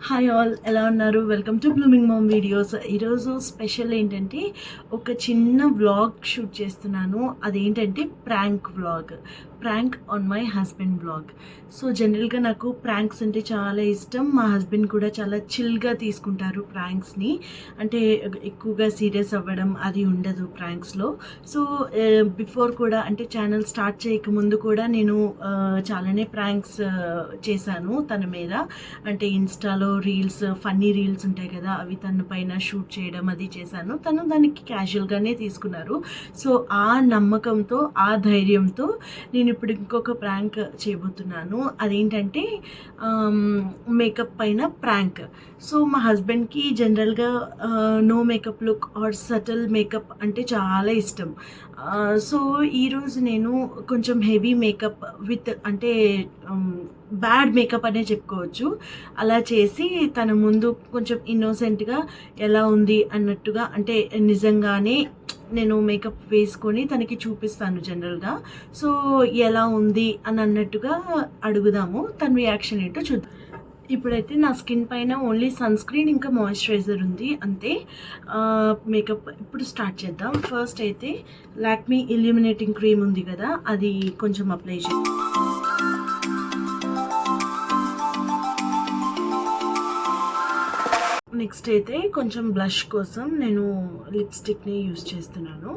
Hi all, ఎలా ఉన్నారు? Welcome to blooming mom videos. ఈరోజు స్పెషల్ ఏంటంటే ఒక చిన్న వ్లాగ్ షూట్ చేస్తున్నాను. అదేంటంటే prank on my husband vlog. So జనరల్గా నాకు ప్రాంక్స్ అంటే చాలా ఇష్టం. మా హస్బెండ్ కూడా చాలా చిల్గా తీసుకుంటారు ప్రాంక్స్ని. అంటే ఎక్కువగా సీరియస్ అవ్వడం అది ఉండదు ప్రాంక్స్లో. సో బిఫోర్ కూడా అంటే ఛానల్ స్టార్ట్ చేయకముందు కూడా నేను చాలానే ప్రాంక్స్ చేశాను తన మీద. అంటే ఇన్స్టాలో రీల్స్, ఫన్నీ రీల్స్ ఉంటాయి కదా, అవి తన పైన షూట్ చేయడం అది చేశాను. తను దానికి క్యాజువల్గానే తీసుకున్నారు. సో ఆ నమ్మకంతో, ఆ ధైర్యంతో నేను ఇప్పుడు ఇంకొక ప్రాంక్ చేయబోతున్నాను. అదేంటంటే మేకప్ పైన ప్రాంక్. సో మా హస్బెండ్కి జనరల్గా no makeup look or subtle makeup అంటే చాలా ఇష్టం. సో ఈరోజు నేను కొంచెం హెవీ మేకప్ విత్ అంటే బ్యాడ్ మేకప్ అనే చెప్పుకోవచ్చు, అలా చేసి తన ముందు కొంచెం ఇన్నోసెంట్గా ఎలా ఉంది అన్నట్టుగా, అంటే నిజంగానే నేను మేకప్ వేసుకొని తనకి చూపిస్తాను జనరల్గా. సో ఎలా ఉంది అని అన్నట్టుగా అడుగుదాము, తన రియాక్షన్ ఏంటో చూద్దాం. ఇప్పుడైతే నా స్కిన్ పైన ఓన్లీ సన్ స్క్రీన్ ఇంకా మాయిశ్చరైజర్ ఉంది అంతే. మేకప్ ఇప్పుడు స్టార్ట్ చేద్దాం. ఫస్ట్ అయితే లాక్మీ ఇల్యూమినేటింగ్ క్రీమ్ ఉంది కదా, అది కొంచెం అప్లై చేద్దాం. నెక్స్ట్ అయితే కొంచెం బ్లష్ కోసం నేను లిప్స్టిక్ని యూజ్ చేస్తున్నాను.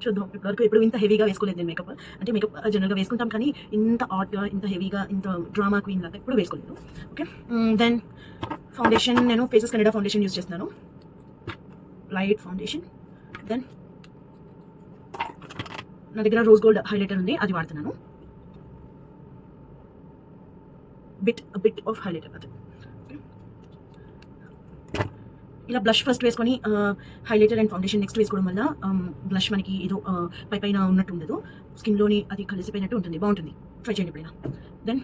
చూద్దాం. ఇప్పటివరకు ఎప్పుడు ఇంత హెవీగా వేసుకోలేదు నేను మేకప్. అంటే మేకప్ జనరల్గా వేసుకుంటాం కానీ ఇంత ఆర్ట్గా, ఇంత హెవీగా, ఇంత డ్రామా క్వీన్ లాగా ఎప్పుడు వేసుకోలేదు. ఓకే, దెన్ ఫౌండేషన్ నేను ఫేసెస్ కెనడా ఫౌండేషన్ యూజ్ చేస్తున్నాను, లైట్ ఫౌండేషన్. దెన్ నా దగ్గర రోజ్ గోల్డ్ హైలైటర్ ఉంది, అది వాడుతున్నాను. బిట్ ఆఫ్ హైలైటర్ అది. ఇలా బ్లష్ ఫస్ట్ వేసుకొని హైలైటర్ అండ్ ఫౌండేషన్ నెక్స్ట్ వేసుకోవడం వల్ల బ్లష్ మనకి ఏదో పైన ఉన్నట్టు ఉండదు, స్కిన్లోని అది కలిసిపోయినట్టు ఉంటుంది, బాగుంటుంది. ట్రై చేయండి ఎప్పుడైనా. దెన్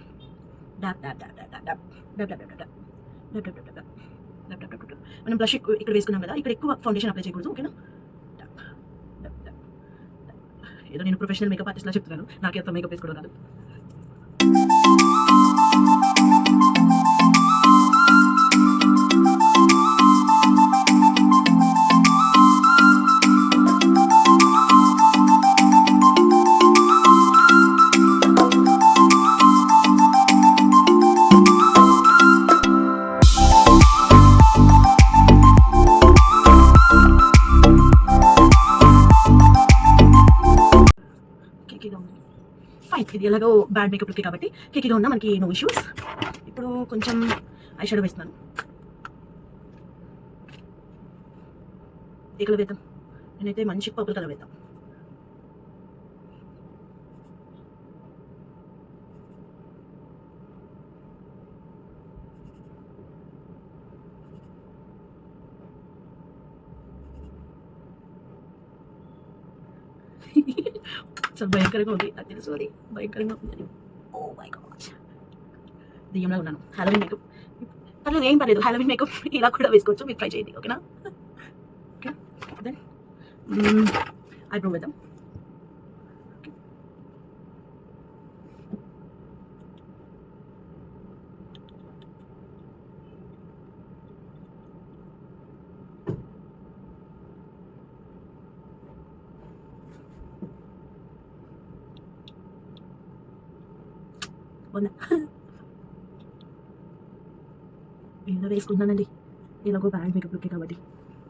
మనం బ్లష్ ఇక్కడ వేసుకున్నాం కదా, ఇక్కడ ఎక్కువ ఫౌండేషన్ అప్లై చేయకూడదు, ఓకేనా? ఏదో నేను ప్రొఫెషనల్ మేకప్ ఆర్టిస్ట్లా చెప్తున్నాను, నాకు ఎంత మేకప్ వేసుకోవడం కాదు. ఫైన్, ఇది ఎలాగో బ్యాడ్ మేకప్ లుక్ కాబట్టి కేకీగా ఉన్నా మనకి నో ఇష్యూస్. ఇప్పుడు కొంచెం ఐ షాడో వేస్తున్నాను. ఏ కలర్ వేద్దాం? నేనైతే మంచి పర్పుల్ కలర్ వేద్దాం. చాలా భయంకరంగా ఉంది, నాకు తెలుసు, అది భయంకరంగా ఉంది. ఓ మై గాడ్, దెయ్యంలా ఉన్నాను. హాలోవీన్ మేకప్ పర్లేదు, ఏం పర్లేదు, హాలోవీన్ మేకప్ ఇలా కూడా వేసుకోవచ్చు, మీరు ట్రై చేయండి, ఓకేనా? ఓకే, దెన్ ఐబ్రో వేద్దాం. ఏదో వేసుకుంటున్నానండి, ఇలాగో బ్యాండ్ మేకప్ లుక్ కాబట్టి,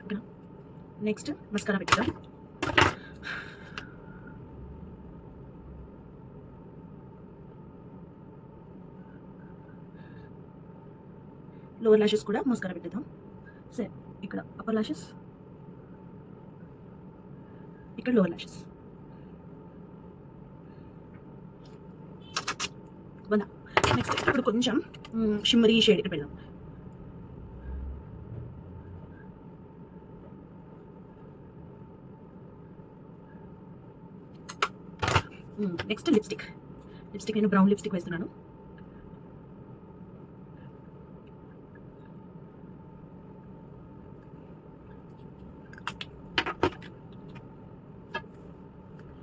ఓకేనా? నెక్స్ట్ మస్కారా పెట్టుకుందాం. లోవర్ లాషెస్ కూడా మస్కారా పెట్టేద్దాం. సరే, ఇక్కడ అప్పర్ లాషెస్, ఇక్కడ లోవర్ లాషెస్. నెక్స్ట్ ఇప్పుడు కొంచెం షిమ్మరీ షేడ్ ఇక్కడ పెడదాం. నెక్స్ట్ లిప్స్టిక్ నేను బ్రౌన్ లిప్స్టిక్ వేస్తున్నాను.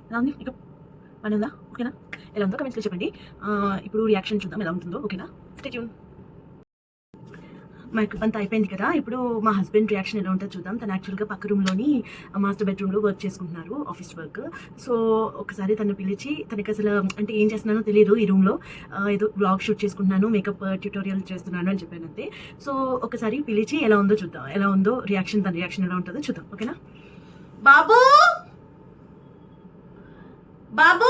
ఎలా ఉంది మేకప్? బాగానే ఉందా? ఓకేనా? ఎలా ఉందో కమెంట్స్లో చెప్పండి. ఇప్పుడు రియాక్షన్ చూద్దాం ఎలా ఉంటుందో. ఓకేనా? Stay tune. మేకప్ అంతా అయిపోయింది కదా. ఇప్పుడు మా హస్బెండ్ రియాక్షన్ ఎలా ఉంటుందో చూద్దాం. తను యాక్చువల్గా పక్క రూమ్లోని మాస్టర్ బెడ్రూమ్లో వర్క్ చేసుకుంటున్నారు, ఆఫీస్ వర్క్. సో ఒకసారి తను పిలిచి, తనకి అసలు అంటే ఏం చేస్తున్నానో తెలియదు ఈ రూమ్లో, ఏదో బ్లాగ్ షూట్ చేసుకుంటున్నాను, మేకప్ ట్యూటోరియల్ చేస్తున్నాను అని చెప్పాను అంతే. సో ఒకసారి పిలిచి ఎలా ఉందో చూద్దాం, ఎలా ఉందో రియాక్షన్, తన రియాక్షన్ ఎలా ఉంటుందో చూద్దాం. ఓకేనా? బాబు బాబు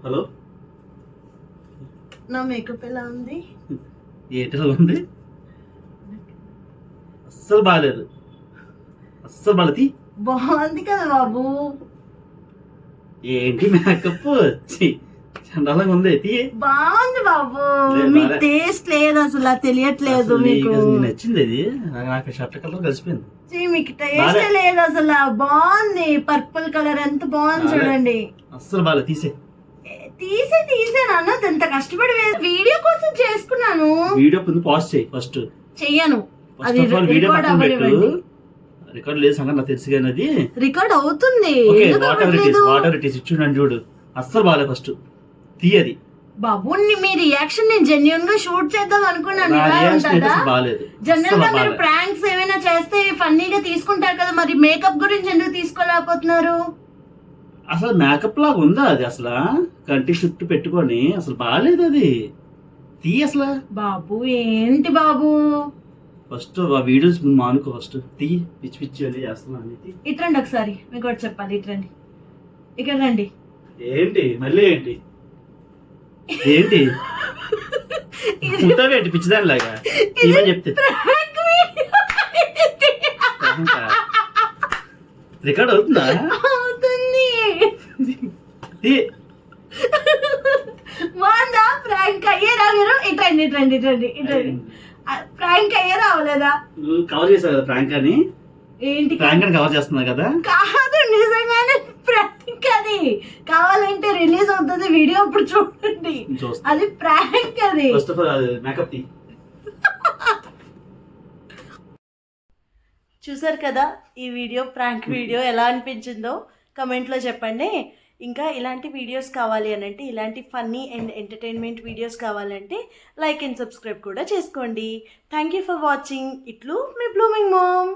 హలో, నా మేకప్ ఎలా ఉంది? ఏంటిలా ఉంది? అస్సలు బాగాలేదు, అస్సలు బాగాలేదు. బాగుంది కదా బాబు. ఏంటి మేకప్ చండాలంగా ఉంది. బాగుంది బాబు. మీకు టేస్ట్ లేదు అసలు, తెలియట్లేదు మీకు. నచ్చింది అది, నాకు షర్ట్ కలర్ కలిసిపోయింది. మీకు టేస్ట్ లేదు అసలు. బాగుంది, పర్పుల్ కలర్ ఎంత బాగుంది చూడండి. అస్సలు బాగాలేదు, తీసే నాన్న, ఎంత కష్టపడి వీడియో కోసం చేసుకున్నాను. వీడియో పాజ్ చేయి ఫస్ట్. చెయ్యను, అది రికార్డ్ లేదు సంగతి నాకు తెలుసు, కానీ అది రికార్డ్ అవుతుంది. వాటర్ ఇట్ ఈస్ చూడండి, చూడు అస్సలు బాగాలేదు. ఫస్ట్ తీయది బాబు. మీ రియాక్షన్ నేను జెన్యూన్ గా షూట్ చేద్దాం అనుకున్నాను. జనరల్ గా మీరు ప్రాంక్స్ ఏమైనా చేస్తే ఫన్నీగా తీసుకుంటారు కదా, మరి మేకప్ గురించి ఎందుకు తీసుకోలేకపోతున్నారు? అసలు మేకప్ లాగా ఉందా అది? అసలు కంటి చుట్టూ పెట్టుకొని అసలు బాగాలేదు అది. అసలు బాబు ఏంటి బాబు? ఫస్ట్ ఆ వీడియోస్ మానుకో, ఫస్ట్ పిచ్చి పిచ్చి అని చేస్తున్నాను. ఇట్రండి ఒకసారి, మీకు ఒకటి చెప్పాలి. ఇట్రండి, ఇక్కడ రండి. ఏంటి మళ్ళీ ఏంటి ఏంటి ఏంటి పిచ్చిదాని లాగా ఏమని చెప్తే రికార్డ్ అవుతుందా? అవుతుంది. బాగుందా? ప్రాంక్ అయ్యారా మీరు? ఇట్రండి. ప్రాంక్ అయ్యారా అవ్వలేదా? నువ్వు కవర్ చేసావు కదా ప్రాంక్ అని. ఏంటి ప్రాంక్ అని కవర్ చేస్తున్నా కదా? కాదు, నిజంగానే ప్రాంక్ అది. కావాలంటే రిలీజ్ అవుతుంది వీడియో, అప్పుడు చూడండి. అది ప్రాంక్ అది. ఫస్ట్ ఆఫ్ ఆల్ మేకప్ చూసారు కదా ఈ వీడియో, ప్రాంక్ వీడియో ఎలా అనిపించిందో కమెంట్లో చెప్పండి. ఇంకా ఇలాంటి వీడియోస్ కావాలి అని అంటే, ఇలాంటి ఫన్నీ అండ్ ఎంటర్టైన్మెంట్ వీడియోస్ కావాలంటే లైక్ అండ్ సబ్స్క్రైబ్ కూడా చేసుకోండి. Thank you for watching. ఇట్లు మీ బ్లూమింగ్ మామ్.